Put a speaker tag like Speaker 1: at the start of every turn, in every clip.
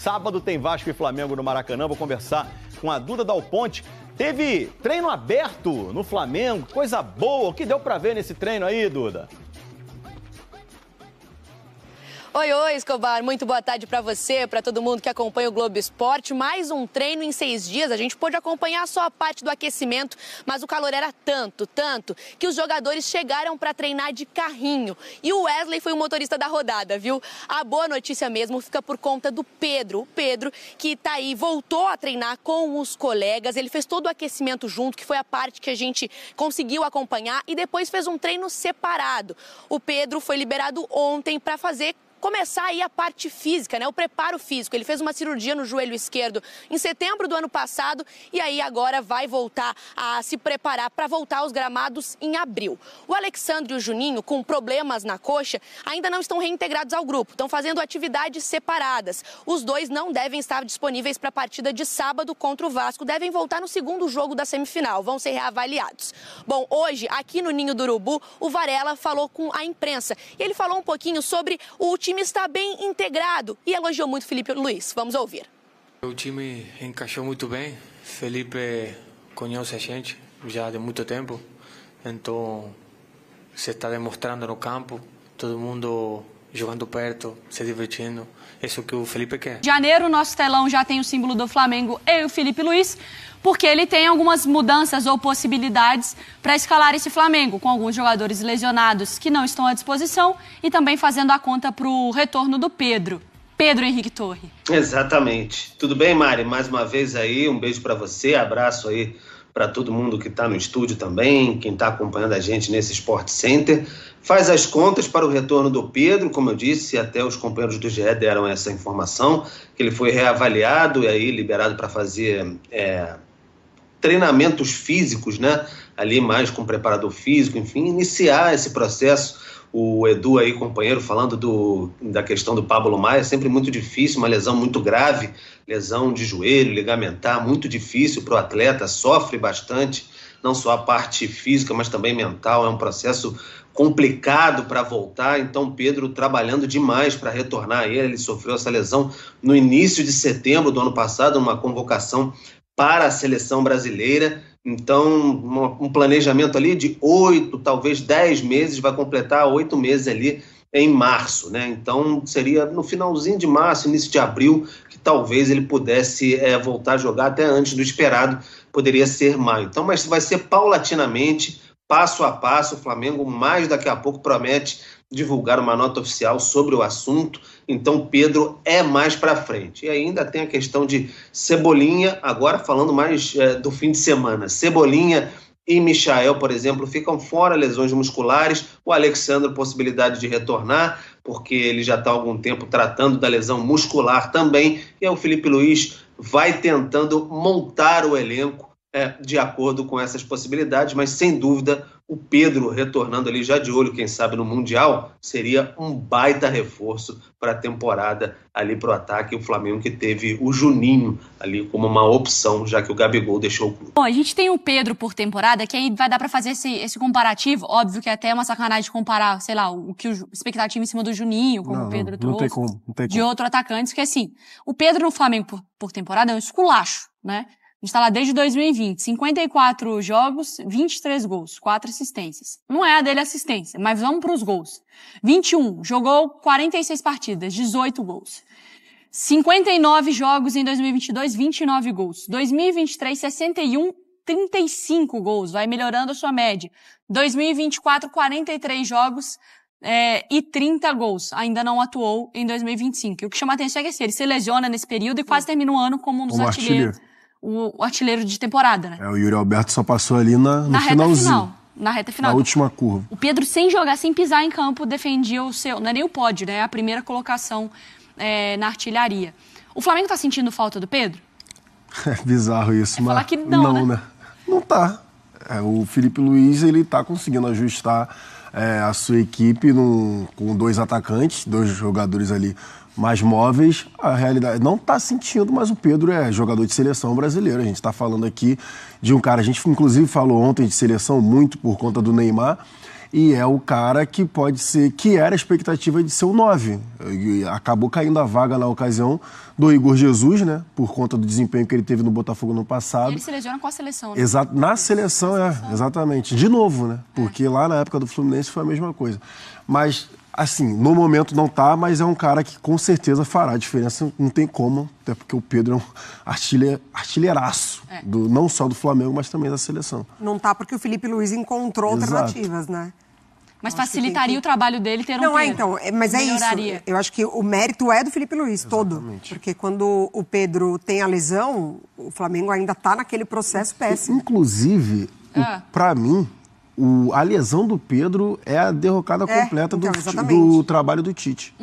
Speaker 1: sábado tem Vasco e Flamengo no Maracanã. Vou conversar com a Duda Dal Ponte. Teve treino aberto no Flamengo, coisa boa. O que deu pra ver nesse treino aí, Duda?
Speaker 2: Oi, Escobar, muito boa tarde para você, para todo mundo que acompanha o Globo Esporte. Mais um treino em 6 dias, a gente pôde acompanhar só a parte do aquecimento, mas o calor era tanto, que os jogadores chegaram para treinar de carrinho. E o Wesley foi o motorista da rodada, viu? A boa notícia mesmo fica por conta do Pedro. O Pedro, que tá aí, voltou a treinar com os colegas, ele fez todo o aquecimento junto, que foi a parte que a gente conseguiu acompanhar, e depois fez um treino separado. O Pedro foi liberado ontem para começar aí a parte física, né? O preparo físico. Ele fez uma cirurgia no joelho esquerdo em setembro do ano passado e aí agora vai voltar a se preparar para voltar aos gramados em abril. O Alexandre e o Juninho, com problemas na coxa, ainda não estão reintegrados ao grupo. Estão fazendo atividades separadas. Os dois não devem estar disponíveis para a partida de sábado contra o Vasco. Devem voltar no segundo jogo da semifinal. Vão ser reavaliados. Bom, hoje, aqui no Ninho do Urubu, o Varela falou com a imprensa. E ele falou um pouquinho sobre o time está bem integrado e elogiou muito Felipe Luiz. Vamos ouvir.
Speaker 3: O time encaixou muito bem. Felipe conhece a gente já de muito tempo, então se está demonstrando no campo, todo mundo jogando perto, se divertindo. Isso que o Felipe quer.
Speaker 4: Em janeiro, nosso telão já tem o símbolo do Flamengo e o Felipe Luiz, porque ele tem algumas mudanças ou possibilidades para escalar esse Flamengo, com alguns jogadores lesionados que não estão à disposição e também fazendo a conta para o retorno do Pedro Henrique Torre.
Speaker 5: Exatamente. Tudo bem, Mari? Mais uma vez aí, um beijo para você, abraço aí para todo mundo que está no estúdio também, quem está acompanhando a gente nesse Sport Center. Faz as contas para o retorno do Pedro, como eu disse, até os companheiros do GE deram essa informação, que ele foi reavaliado e aí liberado para fazer treinamentos físicos, né? Ali mais com preparador físico, enfim, iniciar esse processo. O Edu aí, companheiro, falando da questão do Pablo Maia, sempre muito difícil, uma lesão muito grave, lesão de joelho, ligamentar, muito difícil para o atleta, sofre bastante, não só a parte física, mas também mental, é um processo complicado para voltar, então Pedro trabalhando demais para retornar a ele sofreu essa lesão no início de setembro do ano passado, numa convocação para a seleção brasileira, então um planejamento ali de 8, talvez 10 meses, vai completar 8 meses ali em março, né? Então seria no finalzinho de março, início de abril, que talvez ele pudesse voltar a jogar até antes do esperado, poderia ser maio. Então, mas vai ser paulatinamente, passo a passo. O Flamengo mais daqui a pouco promete divulgar uma nota oficial sobre o assunto, então Pedro é mais para frente. E ainda tem a questão de Cebolinha, agora falando mais do fim de semana. Cebolinha e Michael, por exemplo, ficam fora, lesões musculares. O Alexandre, possibilidade de retornar, porque ele já está há algum tempo tratando da lesão muscular também. E aí o Felipe Luiz vai tentando montar o elenco de acordo com essas possibilidades, mas sem dúvida o Pedro retornando ali já de olho, quem sabe no Mundial, seria um baita reforço para a temporada ali para o ataque. O Flamengo que teve o Juninho ali como uma opção, já que o Gabigol deixou o clube.
Speaker 4: Bom, a gente tem o Pedro por temporada, que aí vai dar para fazer esse comparativo. Óbvio que é até uma sacanagem comparar, sei lá, o que o expectativa em cima do Juninho, como o Pedro trouxe,
Speaker 6: não tem como.
Speaker 4: de outro atacante, porque assim, o Pedro no Flamengo por temporada é um esculacho, né? A gente tá lá desde 2020, 54 jogos, 23 gols, 4 assistências. Não é a dele assistência, mas vamos pros gols. 21, jogou 46 partidas, 18 gols. 59 jogos em 2022, 29 gols. 2023, 61, 35 gols, vai melhorando a sua média. 2024, 43 jogos e 30 gols. Ainda não atuou em 2025. E o que chama a atenção é que ele se lesiona nesse período e quase termina o ano como um dos artilheiros. O artilheiro de temporada, né?
Speaker 6: O Yuri Alberto só passou ali no finalzinho.
Speaker 4: Na reta final.
Speaker 6: Na última curva.
Speaker 4: O Pedro, sem jogar, sem pisar em campo, defendia o seu... Não é nem o pódio, né? A primeira colocação na artilharia. O Flamengo tá sentindo falta do Pedro?
Speaker 6: É bizarro isso, mas...
Speaker 4: Falar que não, né?
Speaker 6: Não tá. O Felipe Luiz, ele tá conseguindo ajustar a sua equipe com 2 atacantes, 2 jogadores ali mais móveis. A realidade não está sentindo, mas o Pedro é jogador de seleção brasileira. A gente está falando aqui de um cara, a gente inclusive falou ontem de seleção muito por conta do Neymar, e é o cara que pode ser, que era a expectativa de ser o 9. E acabou caindo a vaga na ocasião do Igor Jesus, né? Por conta do desempenho que ele teve no Botafogo no passado.
Speaker 4: E ele se lesiona com a seleção, né?
Speaker 6: Na seleção, exatamente. De novo, né? Porque lá na época do Fluminense foi a mesma coisa. Mas, assim, no momento não tá, mas é um cara que com certeza fará a diferença. Não tem como, até porque o Pedro é um artilheiraço, não só do Flamengo, mas também da seleção.
Speaker 7: Não tá porque o Felipe Luiz encontrou alternativas, né?
Speaker 4: Mas facilitaria o trabalho dele ter um Pedro.
Speaker 7: Não, então, mas é isso. Eu acho que o mérito é do Felipe Luiz, todo. Porque quando o Pedro tem a lesão, o Flamengo ainda tá naquele processo péssimo.
Speaker 6: Inclusive, pra mim, a lesão do Pedro é a derrocada completa do trabalho do Tite.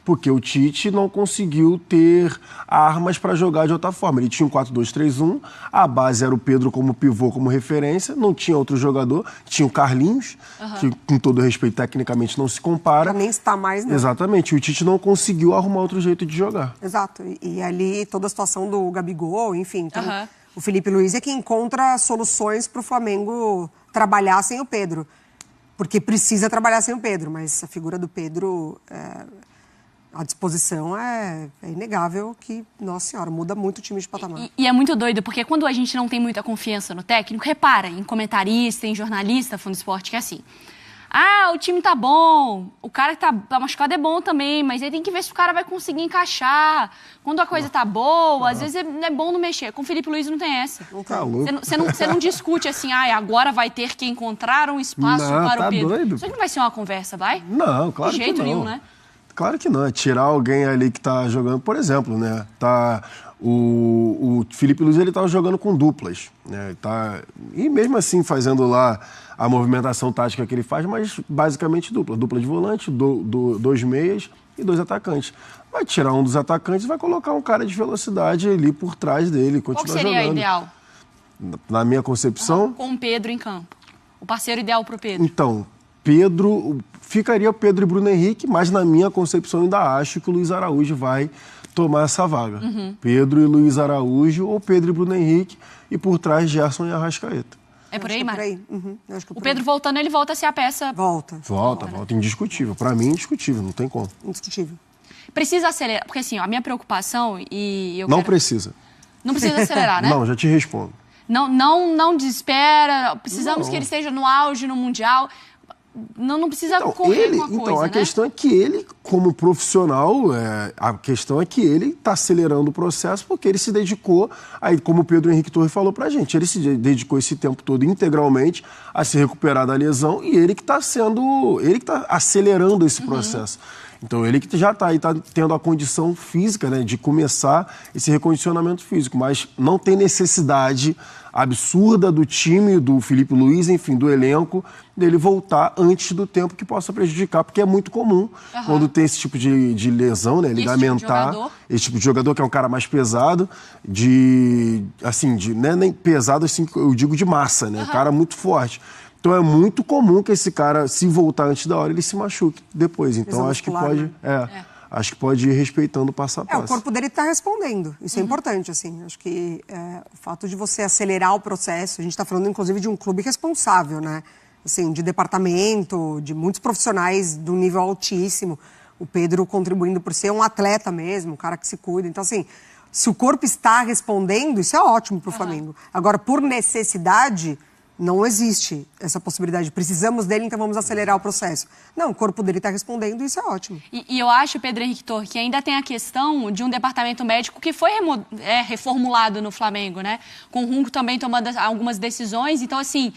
Speaker 6: Porque o Tite não conseguiu ter armas para jogar de outra forma. Ele tinha um 4-2-3-1, a base era o Pedro como pivô, como referência, não tinha outro jogador, tinha o Carlinhos, que com todo respeito tecnicamente não se compara.
Speaker 7: Nem está mais, né?
Speaker 6: Exatamente, e o Tite não conseguiu arrumar outro jeito de jogar.
Speaker 7: Exato, e ali toda a situação do Gabigol, enfim, então, o Felipe Luiz é que encontra soluções para o Flamengo trabalhar sem o Pedro, porque precisa trabalhar sem o Pedro, mas a figura do Pedro, a disposição é inegável que, nossa senhora, muda muito o time de patamar.
Speaker 4: E é muito doido, porque quando a gente não tem muita confiança no técnico, repara, em comentarista, em jornalista, fã do esporte, que é assim, o time tá bom, o cara que tá machucado é bom também, mas aí tem que ver se o cara vai conseguir encaixar. Quando a coisa tá boa, às vezes é bom não mexer. Com o Felipe Luiz não tem essa. Você não discute assim, agora vai ter que encontrar um espaço para o Pedro.
Speaker 6: Doido.
Speaker 4: Isso não vai ser uma conversa, vai?
Speaker 6: Não, claro que não. De jeito nenhum, né? Claro que não. É tirar alguém ali que tá jogando, por exemplo, né? O Felipe Luiz, ele tava jogando com duplas, né? E mesmo assim fazendo lá a movimentação tática que ele faz, mas basicamente dupla de volante, dois meias e 2 atacantes. Vai tirar um dos atacantes e vai colocar um cara de velocidade ali por trás dele, continuar jogando.
Speaker 4: Qual seria ideal?
Speaker 6: Na minha concepção...
Speaker 4: Com o Pedro em campo. O parceiro ideal pro Pedro.
Speaker 6: Então, ficaria Pedro e Bruno Henrique, mas na minha concepção ainda acho que o Luiz Araújo vai tomar essa vaga. Pedro e Luiz Araújo ou Pedro e Bruno Henrique e por trás Gerson e Arrascaeta.
Speaker 4: É por aí, Mari?
Speaker 7: O
Speaker 4: Pedro voltando, ele volta a ser a peça...
Speaker 6: Volta, indiscutível. Pra mim, indiscutível, não tem como.
Speaker 7: Indiscutível.
Speaker 4: Precisa acelerar, porque assim, a minha preocupação
Speaker 6: Não precisa.
Speaker 4: Não precisa acelerar, né?
Speaker 6: Não, já te respondo.
Speaker 4: Não desespera, precisamos que ele esteja no auge, no Mundial... Não precisa correr com a coisa,
Speaker 6: a questão é que ele, como profissional, a questão é que ele está acelerando o processo porque ele se dedicou, aí, como o Pedro Henrique Torre falou pra gente, ele se dedicou esse tempo todo integralmente a se recuperar da lesão e ele que está acelerando esse processo. Então, ele que já está aí, está tendo a condição física, né, de começar esse recondicionamento físico, mas não tem necessidade absurda do time, do Felipe Luiz, enfim, do elenco, dele voltar antes do tempo que possa prejudicar, porque é muito comum quando tem esse tipo de lesão, né, ligamentar, esse tipo de jogador que é um cara mais pesado, não é nem pesado assim, eu digo de massa, né, cara muito forte. Então é muito comum que esse cara, se voltar antes da hora, ele se machuque depois. Então acho que pode... Acho que pode ir respeitando o passo a passo.
Speaker 7: O corpo dele está respondendo. Isso é importante, assim. Acho que o fato de você acelerar o processo... A gente está falando, inclusive, de um clube responsável, né? Assim, de departamento, de muitos profissionais de um nível altíssimo. O Pedro contribuindo por ser um atleta mesmo, um cara que se cuida. Então, assim, se o corpo está respondendo, isso é ótimo para o Flamengo. Agora, por necessidade... Não existe essa possibilidade. Precisamos dele, então vamos acelerar o processo. Não, o corpo dele está respondendo e isso é ótimo.
Speaker 4: E eu acho, Pedro Henrique Torre, que ainda tem a questão de um departamento médico que foi reformulado no Flamengo, né? Com o Runco também tomando algumas decisões. Então, assim,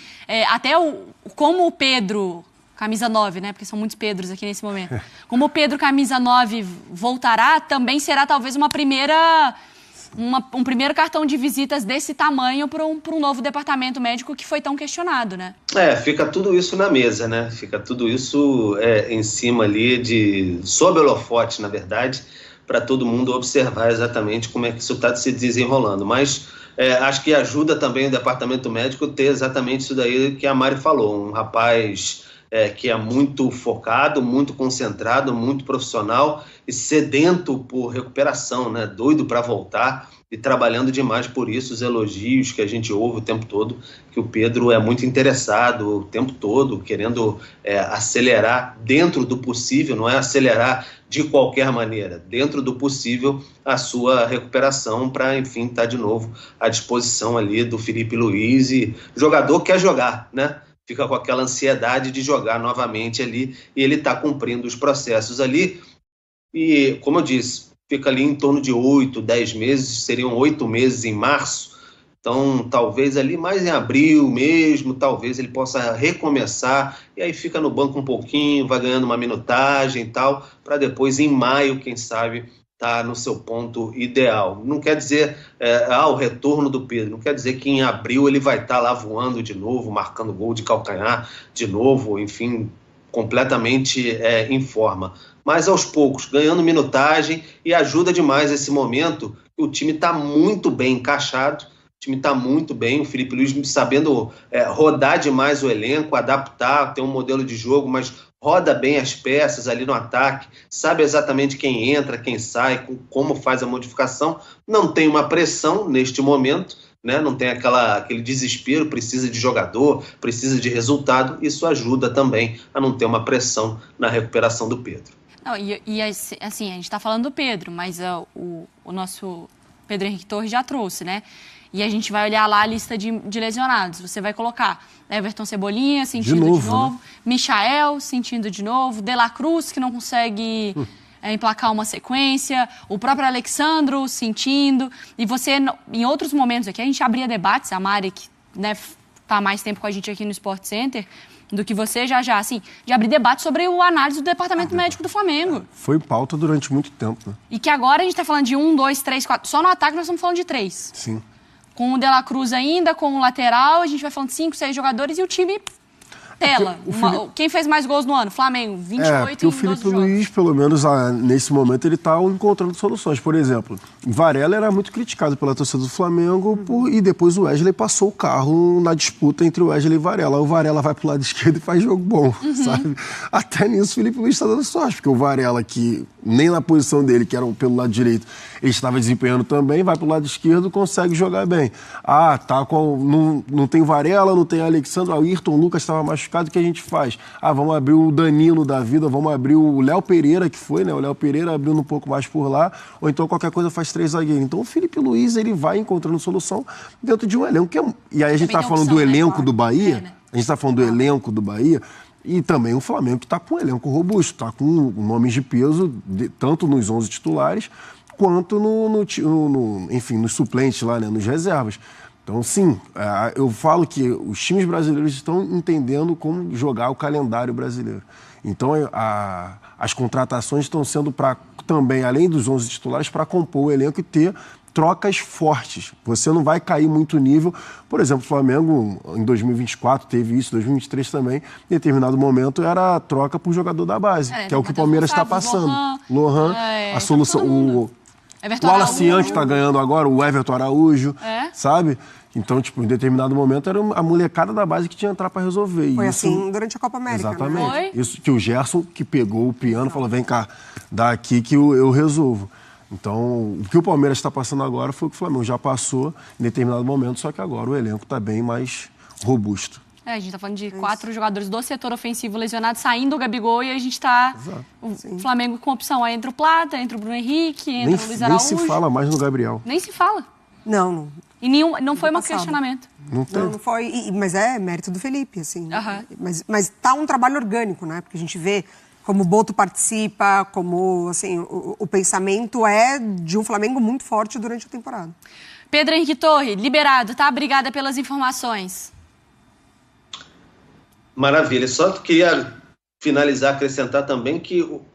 Speaker 4: como o Pedro... Camisa 9, né? Porque são muitos Pedros aqui nesse momento. Como o Pedro, camisa 9, voltará, também será talvez um primeiro cartão de visitas desse tamanho para um novo departamento médico que foi tão questionado, né?
Speaker 5: Fica tudo isso na mesa, né? Fica tudo isso em cima ali sob holofote, na verdade, para todo mundo observar exatamente como é que isso está se desenrolando. Mas acho que ajuda também o departamento médico ter exatamente isso daí que a Mari falou. Um rapaz que é muito focado, muito concentrado, muito profissional e sedento por recuperação, né? Doido para voltar e trabalhando demais por isso. Os elogios que a gente ouve o tempo todo, que o Pedro é muito interessado o tempo todo, querendo acelerar dentro do possível, não é acelerar de qualquer maneira, dentro do possível, a sua recuperação para, enfim, estar de novo à disposição ali do Filipe Luís. E o jogador quer jogar, né? Fica com aquela ansiedade de jogar novamente ali, e ele está cumprindo os processos ali. E, como eu disse, fica ali em torno de 8, 10 meses, seriam 8 meses em março, então talvez ali mais em abril mesmo, talvez ele possa recomeçar, e aí fica no banco um pouquinho, vai ganhando uma minutagem e tal, para depois em maio, quem sabe, tá no seu ponto ideal. Não quer dizer o retorno do Pedro, não quer dizer que em abril ele vai estar lá voando de novo, marcando gol de calcanhar de novo, enfim, completamente em forma. Mas aos poucos, ganhando minutagem, e ajuda demais esse momento, o time está muito bem encaixado, o time está muito bem, o Filipe Luís sabendo rodar demais o elenco, adaptar, ter um modelo de jogo, mas roda bem as peças ali no ataque, sabe exatamente quem entra, quem sai, como faz a modificação, não tem uma pressão neste momento, né? Não tem aquele desespero, precisa de jogador, precisa de resultado, isso ajuda também a não ter uma pressão na recuperação do Pedro.
Speaker 4: Não, e assim, a gente está falando do Pedro, mas o nosso Pedro Henrique Torres já trouxe, né? E a gente vai olhar lá a lista de lesionados. Você vai colocar Everton Cebolinha sentindo de novo, né? Michael sentindo de novo, De La Cruz, que não consegue emplacar uma sequência, o próprio Alexandro sentindo. E você, em outros momentos aqui, a gente abria debates, a Mari, que está há mais tempo com a gente aqui no Sport Center, do que você já, assim, de abrir debate sobre a análise do departamento médico do Flamengo.
Speaker 6: Foi pauta durante muito tempo, né?
Speaker 4: E que agora a gente está falando de 1, 2, 3, 4. Só no ataque nós estamos falando de 3.
Speaker 6: Sim.
Speaker 4: Com o De La Cruz ainda, com o lateral, a gente vai falando de 5, 6 jogadores e o time tela. Quem fez mais gols no ano? Flamengo, 28
Speaker 6: e o Filipe Luís, pelo menos nesse momento, ele está encontrando soluções. Por exemplo, Varela era muito criticado pela torcida do Flamengo e depois o Wesley passou o carro na disputa entre o Wesley e Varela. O Varela vai pro lado esquerdo e faz jogo bom, sabe? Até nisso o Filipe Luís está dando sorte, porque o Varela, que nem na posição dele, que era pelo lado direito, ele estava desempenhando também, vai pro lado esquerdo, consegue jogar bem. Não tem Varela, não tem Alexandre, o Ayrton Lucas estava machucado, o que a gente faz? Vamos abrir o Danilo da vida, vamos abrir o Léo Pereira, que foi, né? O Léo Pereira abrindo um pouco mais por lá, ou então qualquer coisa faz 3 zagueiros. Então o Filipe Luís, ele vai encontrando solução dentro de um elenco. E aí a gente está falando do elenco do Bahia, a gente está falando do elenco do Bahia, e também o Flamengo que está com um elenco robusto, está com nomes de peso, tanto nos 11 titulares, quanto enfim, nos suplentes lá, né, nos reservas. Então, sim, eu falo que os times brasileiros estão entendendo como jogar o calendário brasileiro. Então, as contratações estão sendo para também, além dos 11 titulares, para compor o elenco e ter trocas fortes. Você não vai cair muito nível. Por exemplo, o Flamengo, em 2024, teve isso, 2023 também, em determinado momento, era a troca por jogador da base, que é o que o Palmeiras está passando. Lohan, a solução... O Alacian, que está ganhando agora, o Everton Araújo, sabe? Então, tipo, em determinado momento, era a molecada da base que tinha que entrar para resolver.
Speaker 7: Foi isso, assim durante a Copa América,
Speaker 6: exatamente.
Speaker 7: Né?
Speaker 6: Isso que o Gerson, que pegou o piano, falou, vem cá, dá aqui que eu resolvo. Então, o que o Palmeiras está passando agora foi o que o Flamengo já passou em determinado momento, só que agora o elenco está bem mais robusto.
Speaker 4: A gente está falando de 4 jogadores do setor ofensivo lesionados, saindo o Gabigol, e a gente está... O Flamengo com opção. Aí entra o Plata, entra o Bruno Henrique, entra o Luiz Araújo.
Speaker 6: Nem se fala mais no Gabriel.
Speaker 4: Nem se fala.
Speaker 7: Não.
Speaker 4: E não foi um questionamento.
Speaker 7: Não foi, mas é mérito do Felipe, assim. Mas tá um trabalho orgânico, né? Porque a gente vê como o Boto participa, como, assim, o pensamento é de um Flamengo muito forte durante a temporada.
Speaker 4: Pedro Henrique Torres, liberado, tá? Obrigada pelas informações.
Speaker 5: Maravilha. Só queria finalizar, acrescentar também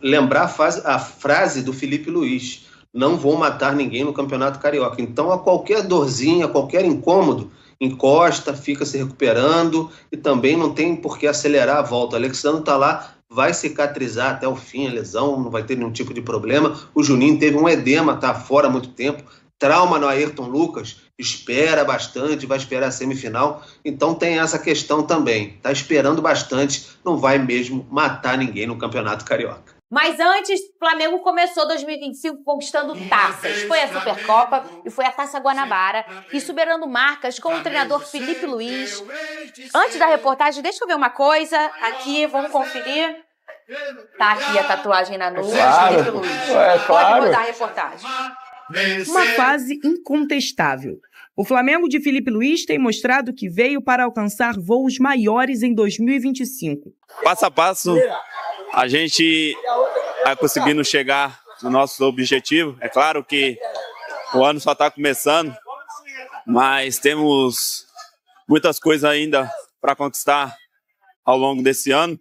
Speaker 5: lembrar a frase do Filipe Luís: não vou matar ninguém no Campeonato Carioca. Então, a qualquer dorzinha, a qualquer incômodo, encosta, fica se recuperando e também não tem por que acelerar a volta. O Alexandre está lá, vai cicatrizar até o fim a lesão, não vai ter nenhum tipo de problema. O Juninho teve um edema, está fora há muito tempo, trauma no Ayrton Lucas, espera bastante, vai esperar a semifinal, então tem essa questão também, está esperando bastante, não vai mesmo matar ninguém no Campeonato Carioca.
Speaker 8: Mas antes, o Flamengo começou 2025 conquistando taças. Foi a Supercopa e foi a Taça Guanabara, e superando marcas com o treinador Felipe Luiz. Antes da reportagem, deixa eu ver uma coisa aqui, vamos conferir. Tá aqui a tatuagem na nuca, Felipe Luiz. Pode mudar a reportagem.
Speaker 9: Uma fase incontestável. O Flamengo de Felipe Luiz tem mostrado que veio para alcançar voos maiores em 2025.
Speaker 10: Passo a passo, a gente vai conseguindo chegar no nosso objetivo. É claro que o ano só está começando, mas temos muitas coisas ainda para conquistar ao longo desse ano.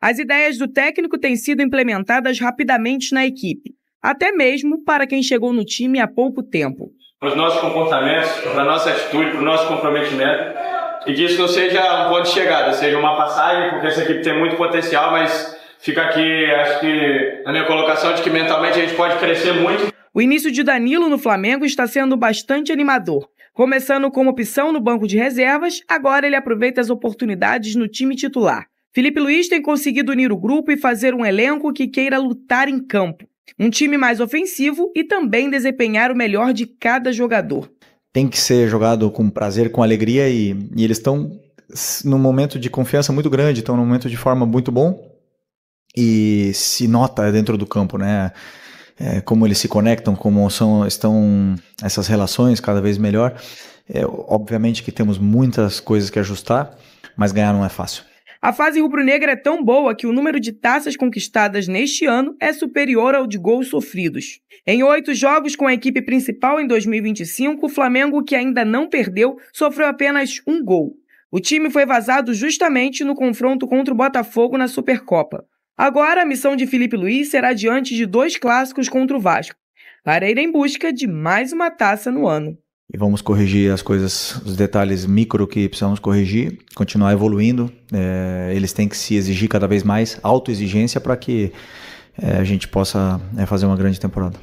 Speaker 9: As ideias do técnico têm sido implementadas rapidamente na equipe, até mesmo para quem chegou no time há pouco tempo.
Speaker 11: Para os nossos comportamentos, para a nossa atitude, para o nosso comprometimento, e que isso não seja um ponto de chegada, seja uma passagem, porque essa equipe tem muito potencial, mas fica aqui, acho que, na minha colocação de que mentalmente a gente pode crescer muito.
Speaker 9: O início de Danilo no Flamengo está sendo bastante animador. Começando como opção no banco de reservas, agora ele aproveita as oportunidades no time titular. Felipe Luiz tem conseguido unir o grupo e fazer um elenco que queira lutar em campo. Um time mais ofensivo e também desempenhar o melhor de cada jogador.
Speaker 12: Tem que ser jogado com prazer, com alegria e eles estão num momento de confiança muito grande, estão num momento de forma muito bom e se nota dentro do campo, né? Como eles se conectam, como estão essas relações cada vez melhor. Obviamente que temos muitas coisas que ajustar, mas ganhar não é fácil.
Speaker 9: A fase rubro-negra é tão boa que o número de taças conquistadas neste ano é superior ao de gols sofridos. Em 8 jogos com a equipe principal em 2025, o Flamengo, que ainda não perdeu, sofreu apenas 1 gol. O time foi vazado justamente no confronto contra o Botafogo na Supercopa. Agora, a missão de Felipe Luiz será diante de 2 clássicos contra o Vasco, para ir em busca de mais uma taça no ano.
Speaker 12: E vamos corrigir as coisas, os detalhes micro que precisamos corrigir, continuar evoluindo. Eles têm que se exigir cada vez mais, autoexigência, para que a gente possa fazer uma grande temporada.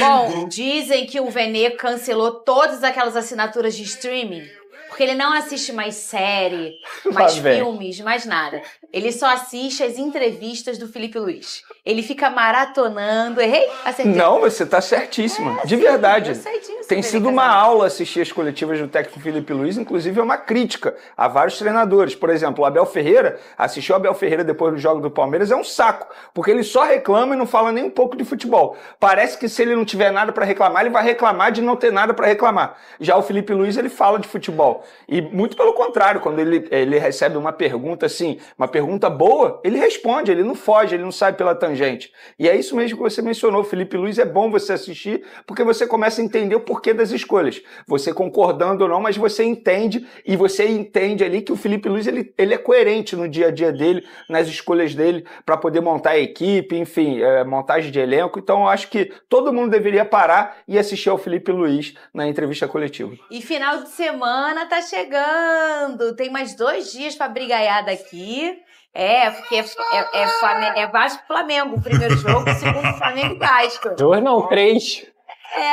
Speaker 8: Bom, dizem que o Vene cancelou todas aquelas assinaturas de streaming, porque ele não assiste mais série, mais filmes, mais nada. Ele só assiste as entrevistas do Felipe Luiz. Ele fica maratonando. Errei? Acertei.
Speaker 13: Não, você tá certíssima. De verdade.
Speaker 8: Eu sei disso.
Speaker 13: Tem sido uma aula assistir as coletivas do técnico Felipe Luiz, inclusive é uma crítica a vários treinadores. Por exemplo, o Abel Ferreira, assistiu o Abel Ferreira depois do jogo do Palmeiras, é um saco, porque ele só reclama e não fala nem um pouco de futebol. Parece que se ele não tiver nada para reclamar, ele vai reclamar de não ter nada para reclamar. Já o Felipe Luiz, ele fala de futebol. E muito pelo contrário, quando ele recebe uma pergunta assim, uma pergunta boa, ele responde, ele não foge, ele não sai pela tangente. E é isso mesmo que você mencionou, o Felipe Luiz é bom você assistir, porque você começa a entender o porquê das escolhas. Você concordando ou não, mas você entende, e você entende ali que o Felipe Luiz ele é coerente no dia a dia dele, nas escolhas dele, para poder montar a equipe, enfim, montagem de elenco. Então eu acho que todo mundo deveria parar e assistir ao Felipe Luiz na entrevista coletiva.
Speaker 8: E final de semana tá chegando, tem mais 2 dias pra brigaiada aqui. Porque é Vasco e Flamengo, o primeiro jogo, o segundo Flamengo e Vasco.
Speaker 14: 2 não, 3.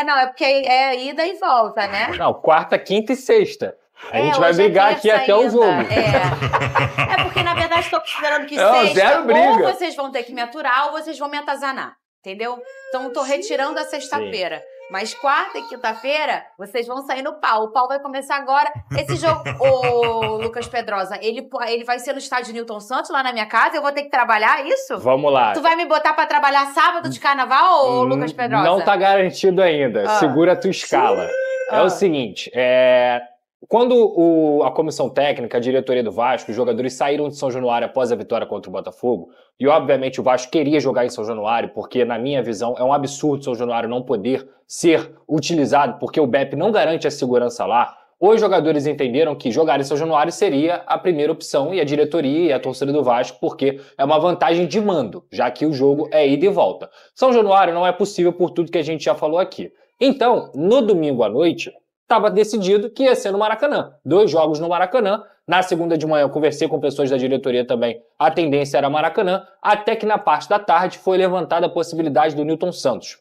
Speaker 8: Não, é porque é ida e volta, né?
Speaker 14: Não, quarta, quinta e sexta. A gente vai brigar aqui até o jogo.
Speaker 8: Porque, na verdade, estou considerando que
Speaker 13: não,
Speaker 8: sexta,
Speaker 13: ou
Speaker 8: vocês vão ter que me aturar, ou vocês vão me atazanar, entendeu? Então, estou retirando a sexta-feira. Mas quarta e quinta-feira, vocês vão sair no pau. O pau vai começar agora. Esse jogo, ô Lucas Pedrosa, ele vai ser no estádio Newton Santos, lá na minha casa? Eu vou ter que trabalhar isso?
Speaker 14: Vamos lá.
Speaker 8: Tu vai me botar pra trabalhar sábado de carnaval, ô Lucas Pedrosa?
Speaker 14: Não tá garantido ainda. Segura a tua escala. É o seguinte, quando a comissão técnica, a diretoria do Vasco, os jogadores saíram de São Januário após a vitória contra o Botafogo, e obviamente o Vasco queria jogar em São Januário, porque na minha visão é um absurdo São Januário não poder ser utilizado, porque o BEP não garante a segurança lá. Os jogadores entenderam que jogar em São Januário seria a primeira opção, e a diretoria e a torcida do Vasco, porque é uma vantagem de mando, já que o jogo é ida e volta. São Januário não é possível por tudo que a gente já falou aqui. Então, no domingo à noite, estava decidido que ia ser no Maracanã. 2 jogos no Maracanã. Na segunda de manhã eu conversei com pessoas da diretoria também. A tendência era Maracanã, até que na parte da tarde foi levantada a possibilidade do Newton Santos.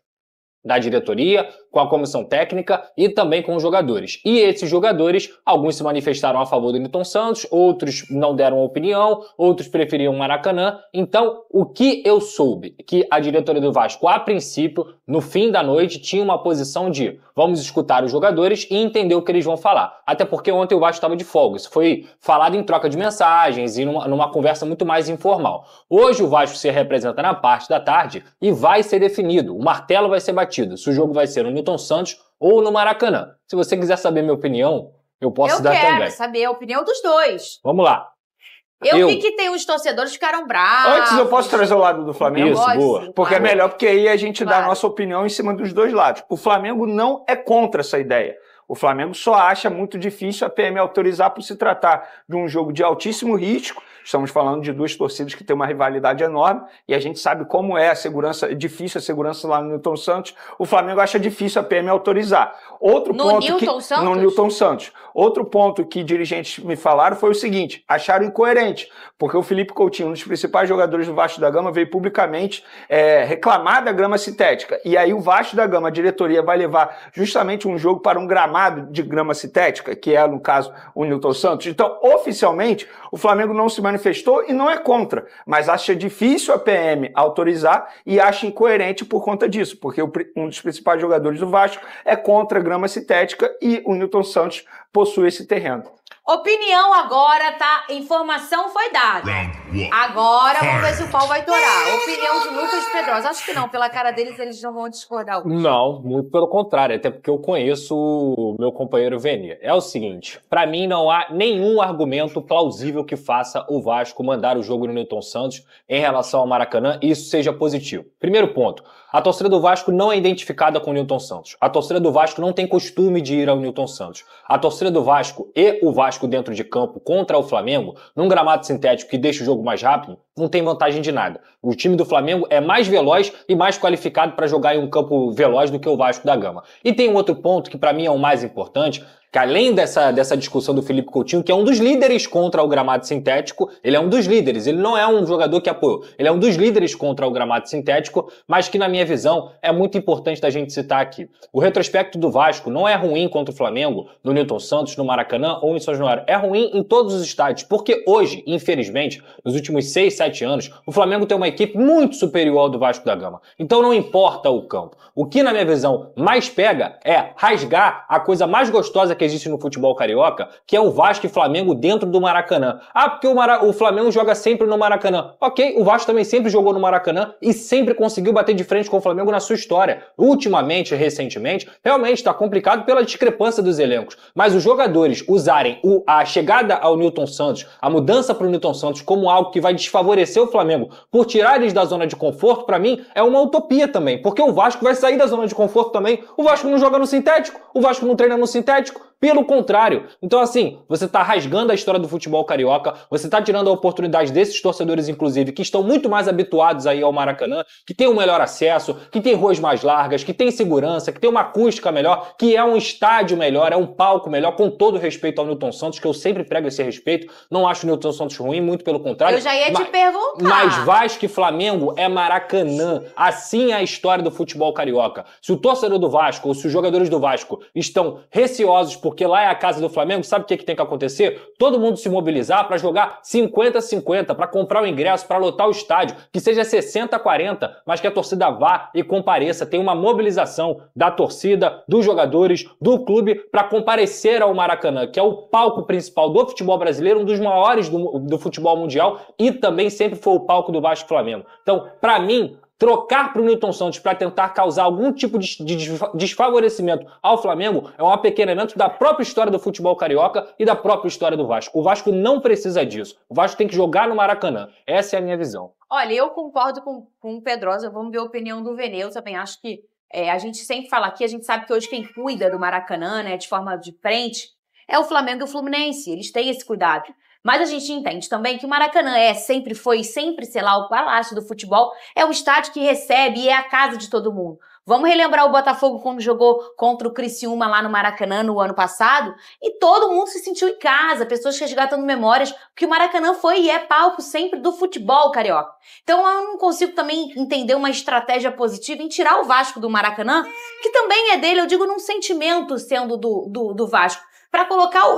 Speaker 14: Da diretoria, com a comissão técnica e também com os jogadores. E esses jogadores, alguns se manifestaram a favor do Nilton Santos, outros não deram opinião, outros preferiam o Maracanã. Então, o que eu soube? Que a diretoria do Vasco, a princípio, no fim da noite, tinha uma posição de vamos escutar os jogadores e entender o que eles vão falar. Até porque ontem o Vasco estava de folga. Isso foi falado em troca de mensagens e numa conversa muito mais informal. Hoje o Vasco se representa na parte da tarde e vai ser definido. O martelo vai ser batido. Se o jogo vai ser no Nilton Santos ou no Maracanã. Se você quiser saber minha opinião, eu posso dar também.
Speaker 8: Eu quero saber a opinião dos dois.
Speaker 14: Vamos lá.
Speaker 8: Eu vi que tem os torcedores que ficaram bravos.
Speaker 13: Antes eu posso trazer o lado do Flamengo?
Speaker 14: Isso, boa.
Speaker 8: Sim,
Speaker 13: porque
Speaker 8: claro.
Speaker 13: é melhor, porque aí a gente dá a nossa opinião em cima dos dois lados. O Flamengo não é contra essa ideia. O Flamengo só acha muito difícil a PM autorizar por se tratar de um jogo de altíssimo risco. Estamos falando de duas torcidas que têm uma rivalidade enorme e a gente sabe como é a segurança, difícil a segurança lá no Nilton Santos. O Flamengo acha difícil a PM autorizar. No Nilton Santos. Outro ponto que dirigentes me falaram foi o seguinte: acharam incoerente, porque o Felipe Coutinho, um dos principais jogadores do Vasco da Gama, veio publicamente reclamar da grama sintética. E aí o Vasco da Gama, a diretoria, vai levar justamente um jogo para um gramado de grama sintética, que é, no caso, o Nilton Santos. Então, oficialmente, o Flamengo não se manifestou e não é contra, mas acha difícil a PM autorizar e acha incoerente por conta disso, porque um dos principais jogadores do Vasco é contra a grama sintética e o Nilton Santos possui esse terreno.
Speaker 8: Opinião agora, tá? Informação foi dada. Agora vamos ver se o pau vai torar. Opinião de Lucas Pedrosa. Acho que não, pela cara deles eles não vão discordar.
Speaker 14: Não, muito pelo contrário, até porque eu conheço o meu companheiro Veni. É o seguinte, pra mim não há nenhum argumento plausível que faça o Vasco mandar o jogo no Nilton Santos em relação ao Maracanã e isso seja positivo. Primeiro ponto, a torcida do Vasco não é identificada com o Nilton Santos. A torcida do Vasco não tem costume de ir ao Nilton Santos. A torcida do Vasco e o Vasco dentro de campo contra o Flamengo, num gramado sintético que deixa o jogo mais rápido, não tem vantagem de nada. O time do Flamengo é mais veloz e mais qualificado para jogar em um campo veloz do que o Vasco da Gama. E tem um outro ponto que para mim é o mais importante, que além dessa discussão do Felipe Coutinho, que é um dos líderes contra o gramado sintético, ele é um dos líderes, ele não é um jogador que apoiou, ele é um dos líderes contra o gramado sintético, mas que na minha visão é muito importante da gente citar aqui. O retrospecto do Vasco não é ruim contra o Flamengo, no Nilton Santos, no Maracanã ou em São Januário, é ruim em todos os estádios, porque hoje, infelizmente, nos últimos 6, 7 anos, o Flamengo tem uma equipe muito superior ao do Vasco da Gama. Então não importa o campo. O que na minha visão mais pega é rasgar a coisa mais gostosa que existe no futebol carioca, que é o Vasco e Flamengo dentro do Maracanã. Ah, porque o Flamengo joga sempre no Maracanã. Ok, o Vasco também sempre jogou no Maracanã e sempre conseguiu bater de frente com o Flamengo na sua história. Ultimamente, recentemente, realmente está complicado pela discrepância dos elencos. Mas os jogadores usarem a chegada ao Nilton Santos, a mudança para o Nilton Santos como algo que vai desfavorecer o Flamengo por tirar eles da zona de conforto, para mim, é uma utopia também. Porque o Vasco vai sair da zona de conforto também. O Vasco não joga no sintético, o Vasco não treina no sintético. Pelo contrário. Então, assim, você está rasgando a história do futebol carioca, você está tirando a oportunidade desses torcedores, inclusive, que estão muito mais habituados aí ao Maracanã, que tem um melhor acesso, que tem ruas mais largas, que tem segurança, que tem uma acústica melhor, que é um estádio melhor, é um palco melhor, com todo respeito ao Nilton Santos, que eu sempre prego esse respeito. Não acho o Nilton Santos ruim, muito pelo contrário.
Speaker 8: Eu já ia te perguntar.
Speaker 14: Mas Vasco e Flamengo é Maracanã. Assim é a história do futebol carioca. Se o torcedor do Vasco ou se os jogadores do Vasco estão receosos porque lá é a casa do Flamengo, sabe o que tem que acontecer? Todo mundo se mobilizar para jogar 50-50, para comprar o ingresso, para lotar o estádio, que seja 60-40, mas que a torcida vá e compareça. Tem uma mobilização da torcida, dos jogadores, do clube, para comparecer ao Maracanã, que é o palco principal do futebol brasileiro, um dos maiores do futebol mundial e também sempre foi o palco do Vasco e Flamengo. Então, para mim, trocar para o Nilton Santos para tentar causar algum tipo de desfavorecimento ao Flamengo é um apequenamento da própria história do futebol carioca e da própria história do Vasco. O Vasco não precisa disso. O Vasco tem que jogar no Maracanã. Essa é a minha visão.
Speaker 8: Olha, eu concordo com o Pedrosa. Vamos ver a opinião do Vene. Eu também acho que a gente sempre fala aqui, a gente sabe que hoje quem cuida do Maracanã, né, de forma de frente, é o Flamengo e o Fluminense. Eles têm esse cuidado. Mas a gente entende também que o Maracanã sempre foi e sempre será o palácio do futebol, é o estádio que recebe e é a casa de todo mundo. Vamos relembrar o Botafogo quando jogou contra o Criciúma lá no Maracanã no ano passado e todo mundo se sentiu em casa, pessoas resgatando memórias, porque o Maracanã foi e é palco sempre do futebol carioca. Então eu não consigo também entender uma estratégia positiva em tirar o Vasco do Maracanã, que também é dele, eu digo num sentimento sendo do Vasco, para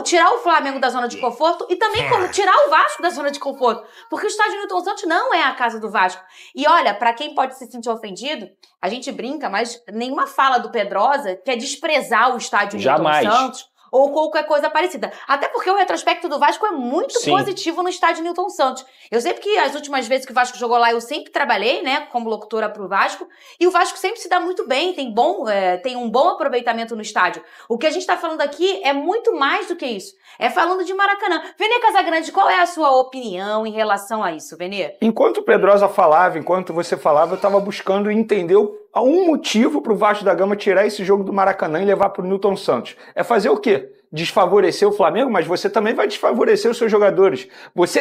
Speaker 8: tirar o Flamengo da zona de conforto e também tirar o Vasco da zona de conforto, porque o estádio Newton Santos não é a casa do Vasco. E olha, para quem pode se sentir ofendido, a gente brinca, mas nenhuma fala do Pedrosa quer desprezar o estádio Newton Santos ou qualquer coisa parecida. Até porque o retrospecto do Vasco é muito positivo no estádio Newton Santos. Eu sempre que, as últimas vezes que o Vasco jogou lá, eu sempre trabalhei, né, como locutora pro Vasco, e o Vasco sempre se dá muito bem, tem um bom aproveitamento no estádio. O que a gente tá falando aqui é muito mais do que isso. É falando de Maracanã. Vene Casagrande, qual é a sua opinião em relação a isso, Vene?
Speaker 13: Enquanto o Pedrosa falava, enquanto você falava, eu estava buscando entender um motivo para o Vasco da Gama tirar esse jogo do Maracanã e levar para o Newton Santos. É fazer o quê? Desfavorecer o Flamengo, mas você também vai desfavorecer os seus jogadores.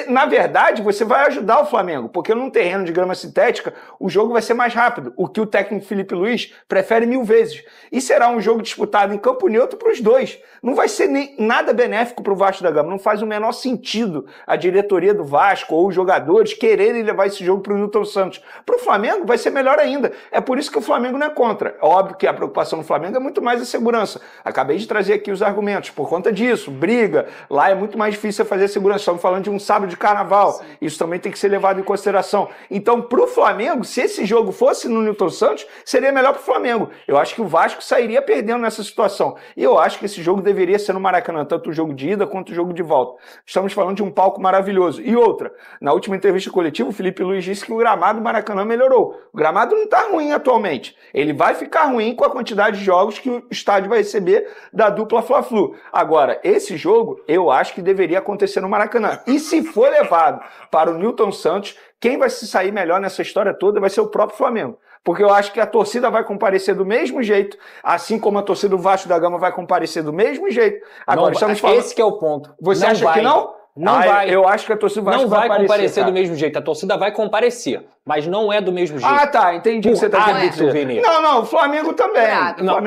Speaker 13: Na verdade, você vai ajudar o Flamengo, porque num terreno de grama sintética, o jogo vai ser mais rápido, o que o técnico Felipe Luiz prefere 1000 vezes. E será um jogo disputado em campo neutro para os dois. Não vai ser nada benéfico para o Vasco da Gama. Não faz o menor sentido a diretoria do Vasco ou os jogadores quererem levar esse jogo para o Newton Santos. Para o Flamengo vai ser melhor ainda. É por isso que o Flamengo não é contra. É óbvio que a preocupação do Flamengo é muito mais a segurança. Acabei de trazer aqui os argumentos. Por conta disso, briga, lá é muito mais difícil fazer segurança. Estamos falando de um sábado de carnaval. Sim. Isso também tem que ser levado em consideração. Então, para o Flamengo, se esse jogo fosse no Newton Santos, seria melhor para o Flamengo. Eu acho que o Vasco sairia perdendo nessa situação. E eu acho que esse jogo deveria ser no Maracanã, tanto o jogo de ida quanto o jogo de volta. Estamos falando de um palco maravilhoso. E outra, na última entrevista coletiva, o Felipe Luiz disse que o gramado do Maracanã melhorou. O gramado não está ruim atualmente. Ele vai ficar ruim com a quantidade de jogos que o estádio vai receber da dupla Fla-Flu. Agora, esse jogo, eu acho que deveria acontecer no Maracanã. E se for levado para o Newton Santos, quem vai se sair melhor nessa história toda vai ser o próprio Flamengo. Porque eu acho que a torcida vai comparecer do mesmo jeito, assim como a torcida do Vasco da Gama vai comparecer do mesmo jeito. Agora, estamos falando...
Speaker 14: Esse que é o ponto.
Speaker 13: Você acha que não?
Speaker 14: Não vai.
Speaker 13: Eu acho que a torcida do Vasco
Speaker 14: não vai comparecer
Speaker 13: do
Speaker 14: mesmo jeito. A torcida vai comparecer, mas não é do mesmo jeito.
Speaker 13: Ah, tá. Entendi o que você está querendo dizer. Não, o Flamengo também.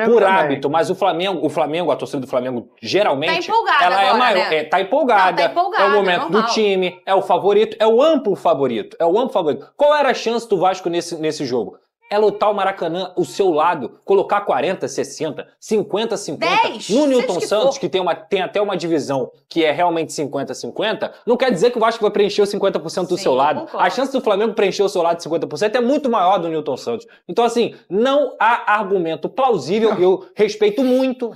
Speaker 14: Por hábito, mas o Flamengo, a torcida do Flamengo, geralmente, ela é maior.
Speaker 8: Né?
Speaker 14: Tá empolgada. É o momento do time, é o favorito, é o amplo favorito. Qual era a chance do Vasco nesse jogo? É lotar o Maracanã, o seu lado, colocar 40, 60, 50, 50.
Speaker 8: 10,
Speaker 14: no Newton Santos, que tem até uma divisão que é realmente 50, 50, não quer dizer que o Vasco vai preencher os 50% do seu lado. A chance do Flamengo preencher o seu lado de 50% é muito maior do Newton Santos. Então, assim, não há argumento plausível. Eu respeito muito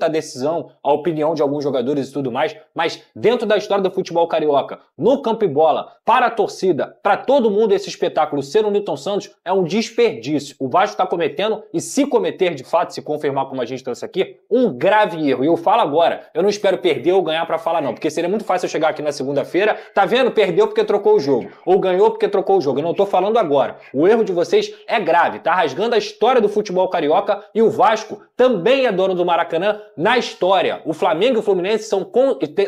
Speaker 14: a decisão, a opinião de alguns jogadores e tudo mais, mas dentro da história do futebol carioca, no campo e bola, para a torcida, para todo mundo, esse espetáculo ser o Newton Santos é um desperdício. O Vasco está cometendo, e se cometer de fato, se confirmar como a gente trouxe aqui, um grave erro. E eu falo agora, eu não espero perder ou ganhar para falar não, porque seria muito fácil eu chegar aqui na segunda-feira, tá vendo? Perdeu porque trocou o jogo, ou ganhou porque trocou o jogo. Eu não tô falando agora. O erro de vocês é grave, tá rasgando a história do futebol carioca, e o Vasco também é dono do Maracanã na história. O Flamengo e o Fluminense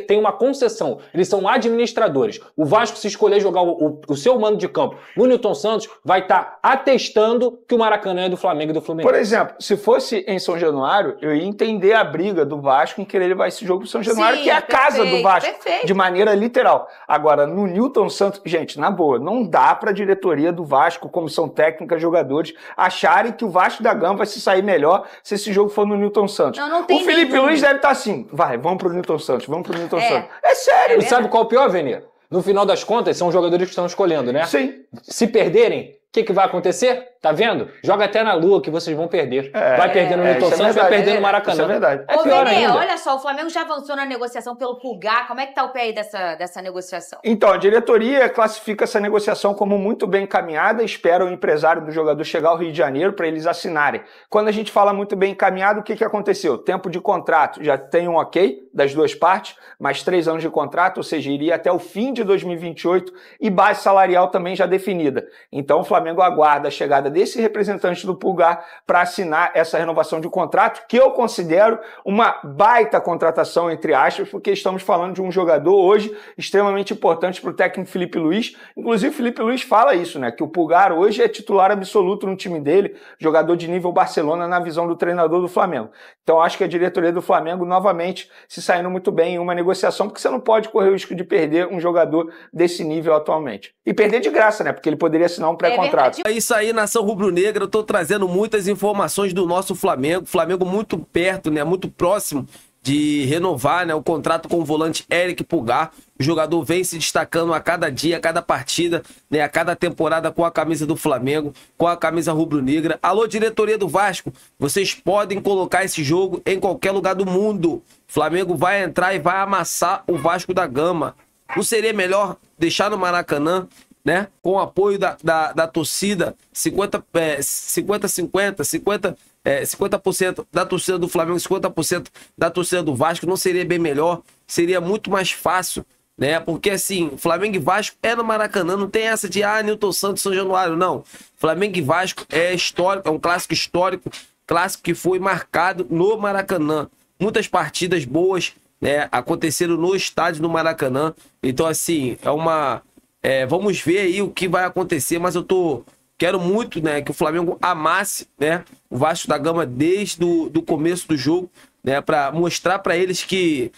Speaker 14: têm uma concessão, eles são administradores. O Vasco, se escolher jogar o seu mando de campo no Newton Santos, vai estar atestando que o Maracanã é do Flamengo e do Fluminense.
Speaker 13: Por exemplo, se fosse em São Januário, eu ia entender a briga do Vasco em querer levar esse jogo para São Januário, que é a casa do Vasco, de maneira literal. Agora, no Newton Santos, gente, na boa, não dá para a diretoria do Vasco, comissão técnica, jogadores, acharem que o Vasco da Gama vai se sair melhor se esse jogo for no Newton Santos.
Speaker 8: Não tem
Speaker 13: o Felipe Luiz deve estar assim, vamos pro Newton Santos, Santos. É sério.
Speaker 14: E sabe qual é o pior, Vene? No final das contas, são os jogadores que estão escolhendo, né?
Speaker 13: Sim.
Speaker 14: Se perderem, o que vai acontecer? Tá vendo? Joga até na lua que vocês vão perder. Vai perder no Newton Santos, vai perder no Maracanã.
Speaker 13: Isso é verdade.
Speaker 8: Ô, Vene, olha só, o Flamengo já avançou na negociação pelo Pulgar. Como é que tá o pé aí dessa negociação?
Speaker 13: Então, a diretoria classifica essa negociação como muito bem encaminhada, espera o empresário do jogador chegar ao Rio de Janeiro para eles assinarem. Quando a gente fala muito bem encaminhado, o que aconteceu? Tempo de contrato, já tem um ok das duas partes, mais 3 anos de contrato, ou seja, iria até o fim de 2028, e base salarial também já definida. Então, o Flamengo aguarda a chegada desse representante do Pulgar para assinar essa renovação de contrato, que eu considero uma baita contratação, entre aspas, porque estamos falando de um jogador hoje extremamente importante para o técnico Felipe Luiz. Inclusive, o Felipe Luiz fala isso, né? Que o Pulgar hoje é titular absoluto no time dele, jogador de nível Barcelona na visão do treinador do Flamengo. Então, acho que a diretoria do Flamengo, novamente, se saindo muito bem em uma negociação, porque você não pode correr o risco de perder um jogador desse nível atualmente. E perder de graça, né? Porque ele poderia assinar um pré-contrato.
Speaker 15: É isso aí, nação rubro-negra. Eu tô trazendo muitas informações do nosso Flamengo. Flamengo muito perto, né? Muito próximo de renovar, né, o contrato com o volante Eric Pulgar. O jogador vem se destacando a cada dia, a cada partida, né, a cada temporada com a camisa do Flamengo, com a camisa rubro-negra. Alô, diretoria do Vasco, vocês podem colocar esse jogo em qualquer lugar do mundo. O Flamengo vai entrar e vai amassar o Vasco da Gama. Não seria melhor deixar no Maracanã, né, com o apoio da torcida, 50% da torcida do Flamengo, 50% da torcida do Vasco? Não seria bem melhor? Seria muito mais fácil, né? Porque assim, Flamengo e Vasco é no Maracanã, não tem essa de Newton Santos, São Januário, não. Flamengo e Vasco é histórico, é um clássico histórico, clássico que foi marcado no Maracanã. Muitas partidas boas, né, aconteceram no estádio do Maracanã. Então assim, vamos ver aí o que vai acontecer, mas quero muito, né, que o Flamengo amasse, né, o Vasco da Gama desde do começo do jogo, né, para mostrar para eles que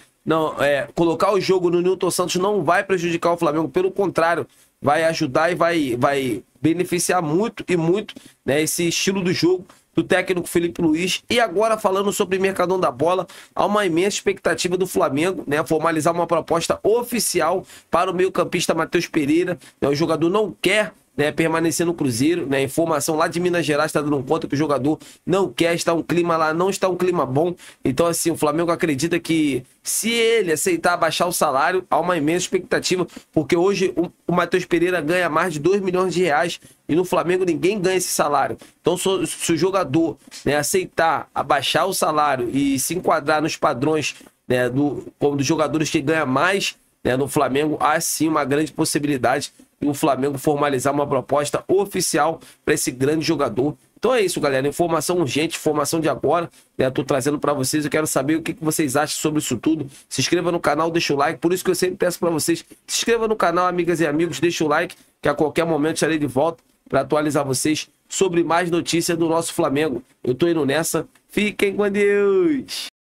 Speaker 15: colocar o jogo no Newton Santos não vai prejudicar o Flamengo, pelo contrário, vai ajudar e vai beneficiar muito e muito, né, esse estilo do jogo do técnico Felipe Luiz. E agora, falando sobre Mercadão da Bola, há uma imensa expectativa do Flamengo, né, formalizar uma proposta oficial para o meio-campista Matheus Pereira, né. O jogador não quer, né, permanecer no Cruzeiro, né? Informação lá de Minas Gerais está dando conta que o jogador não quer, está um clima lá, não está um clima bom. Então assim, o Flamengo acredita que se ele aceitar baixar o salário, há uma imensa expectativa, porque hoje o Matheus Pereira ganha mais de 2 milhões de reais e no Flamengo ninguém ganha esse salário. Então se o jogador, né, aceitar abaixar o salário e se enquadrar nos padrões, né, dos jogadores que ganham mais, né, no Flamengo, há sim uma grande possibilidade e o Flamengo formalizar uma proposta oficial para esse grande jogador. Então é isso, galera. Informação urgente, informação de agora, né? Tô trazendo para vocês. Eu quero saber o que vocês acham sobre isso tudo. Se inscreva no canal, deixa o like. Por isso que eu sempre peço para vocês, se inscreva no canal, amigas e amigos, deixa o like, que a qualquer momento estarei de volta para atualizar vocês sobre mais notícias do nosso Flamengo. Eu tô indo nessa. Fiquem com Deus!